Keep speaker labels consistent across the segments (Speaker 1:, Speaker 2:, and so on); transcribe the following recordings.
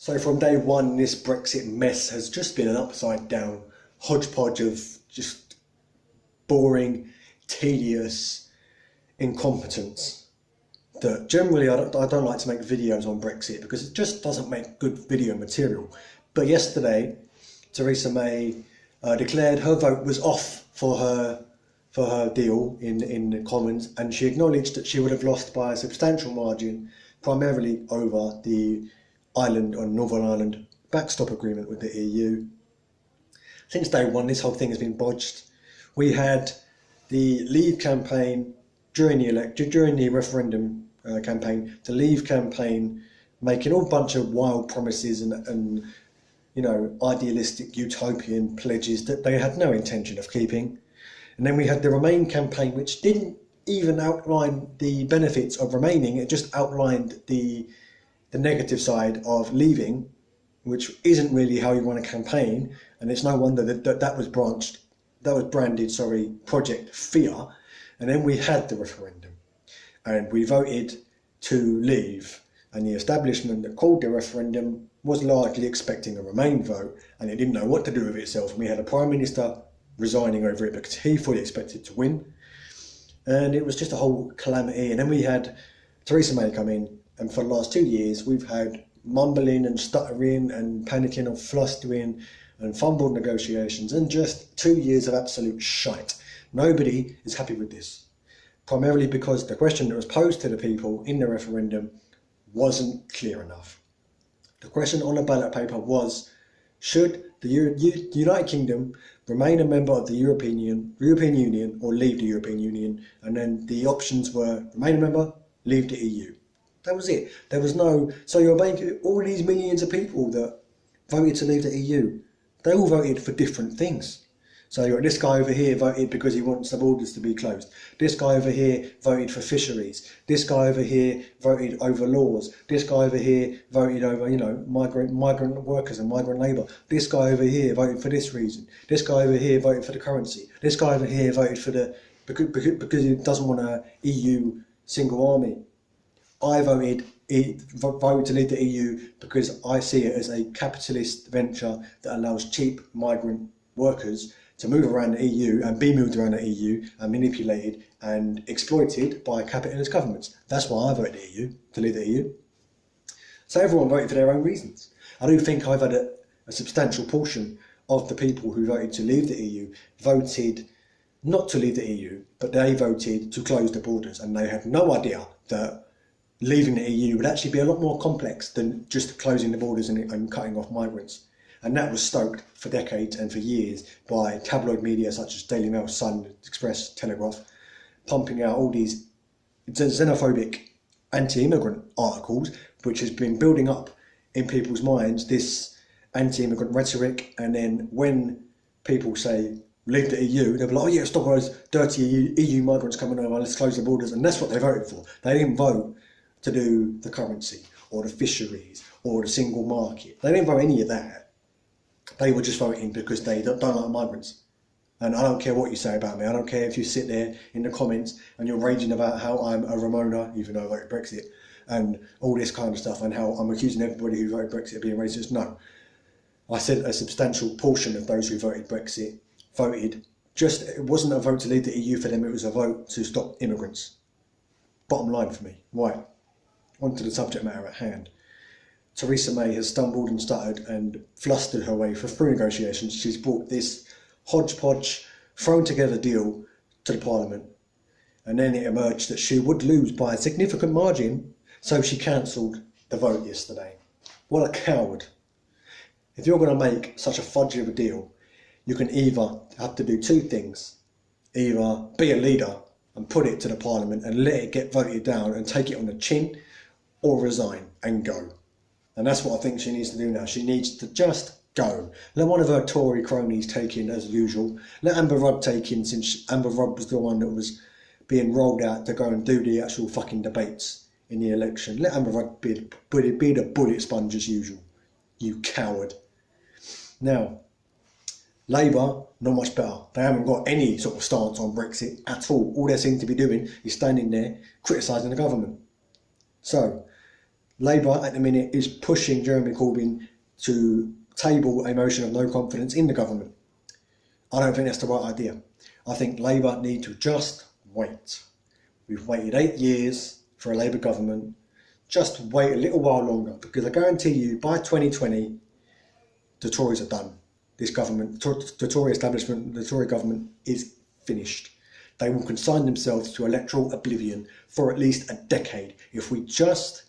Speaker 1: So from day one, this Brexit mess has just been an upside down hodgepodge of just boring, tedious incompetence that generally I don't like to make videos on Brexit because it just doesn't make good video material. But yesterday, Theresa May declared her vote was off for her deal in the Commons, and she acknowledged that she would have lost by a substantial margin, primarily over the Northern Ireland backstop agreement with the EU. Since day one, this whole thing has been bodged. We had the Leave campaign during the referendum campaign, the Leave campaign making all bunch of wild promises and idealistic utopian pledges that they had no intention of keeping. And then we had the Remain campaign, which didn't even outline the benefits of remaining. It just outlined the negative side of leaving, which isn't really how you run a campaign. And it's no wonder that was branded Project Fear. And then we had the referendum, and we voted to leave. And the establishment that called the referendum was largely expecting a Remain vote, and it didn't know what to do with itself. And we had a Prime Minister resigning over it because he fully expected to win. And it was just a whole calamity. And then we had Theresa May come in, and for the last 2 years we've had mumbling and stuttering and panicking and flustering and fumbled negotiations, and just 2 years of absolute shite. Nobody is happy with this, primarily because the question that was posed to the people in the referendum wasn't clear enough. The question on the ballot paper was, should the United Kingdom remain a member of the European Union or leave the European Union? And then the options were remain a member, leave the EU. That was it. There was no... So you're making all these millions of people that voted to leave the EU, they all voted for different things. So you've got this guy over here voted because he wants the borders to be closed. This guy over here voted for fisheries. This guy over here voted over laws. This guy over here voted over, migrant workers and migrant labour. This guy over here voted for this reason. This guy over here voted for the currency. This guy over here voted for because he doesn't want a EU single army. I voted to leave the EU because I see it as a capitalist venture that allows cheap migrant workers to move around the EU and be moved around the EU and manipulated and exploited by capitalist governments. That's why I voted the EU, to leave the EU. So everyone voted for their own reasons. I do think I've had a substantial portion of the people who voted to leave the EU voted not to leave the EU, but they voted to close the borders, and they had no idea that leaving the EU would actually be a lot more complex than just closing the borders and cutting off migrants. And that was stoked for decades and for years by tabloid media such as Daily Mail, Sun, Express, Telegraph, pumping out all these xenophobic anti-immigrant articles, which has been building up in people's minds this anti-immigrant rhetoric. And then when people say leave the EU, they'll be like, oh yeah, stop all those dirty EU migrants coming over, let's close the borders. And that's what they voted for. They didn't vote to do the currency or the fisheries or the single market. They didn't vote any of that. They were just voting because they don't like migrants. And I don't care what you say about me. I don't care if you sit there in the comments and you're raging about how I'm a Ramona, even though I voted Brexit, and all this kind of stuff, and how I'm accusing everybody who voted Brexit of being racist. No. I said a substantial portion of those who voted Brexit voted just... It wasn't a vote to leave the EU for them, it was a vote to stop immigrants. Bottom line for me. Right. On to the subject matter at hand. Theresa May has stumbled and stuttered and flustered her way through negotiations. She's brought this hodgepodge, thrown together deal to the Parliament, and then it emerged that she would lose by a significant margin, so she cancelled the vote yesterday. What a coward. If you're going to make such a fudge of a deal, you can either have to do two things. Either be a leader and put it to the Parliament and let it get voted down and take it on the chin, or resign and go. And that's what I think she needs to do now. She needs to just go. Let one of her Tory cronies take in as usual. Let Amber Rudd take in, since Amber Rudd was the one that was being rolled out to go and do the actual fucking debates in the election. Let Amber Rudd be the bullet sponge as usual. You coward. Now, Labour, not much better. They haven't got any sort of stance on Brexit at all. All they seem to be doing is standing there criticising the government. So, Labour at the minute is pushing Jeremy Corbyn to table a motion of no confidence in the government. I don't think that's the right idea. I think Labour need to just wait. We've waited 8 years for a Labour government. Just wait a little while longer, because I guarantee you by 2020 the Tories are done. This government, the Tory establishment, the Tory government is finished. They will consign themselves to electoral oblivion for at least a decade if we just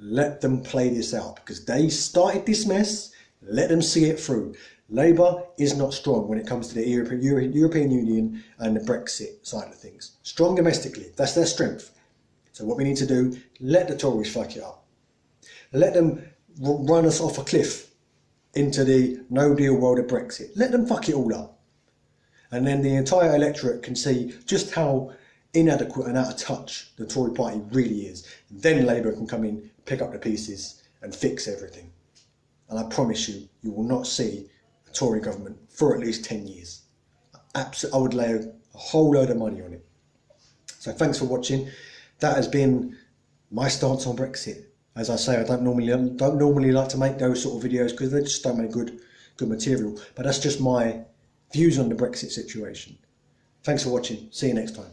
Speaker 1: let them play this out, because they started this mess. Let them see it through. Labour is not strong when it comes to the European Union and the Brexit side of things. Strong domestically, that's their strength. So what we need to do, let the Tories fuck it up. Let them run us off a cliff into the no-deal world of Brexit. Let them fuck it all up. And then the entire electorate can see just how inadequate and out of touch the Tory party really is. And then Labour can come in, pick up the pieces and fix everything. And I promise you, you will not see a Tory government for at least 10 years. I would lay a whole load of money on it. So thanks for watching. That has been my stance on Brexit. As I say, I don't normally like to make those sort of videos because they just don't make good material. But that's just my views on the Brexit situation. Thanks for watching. See you next time.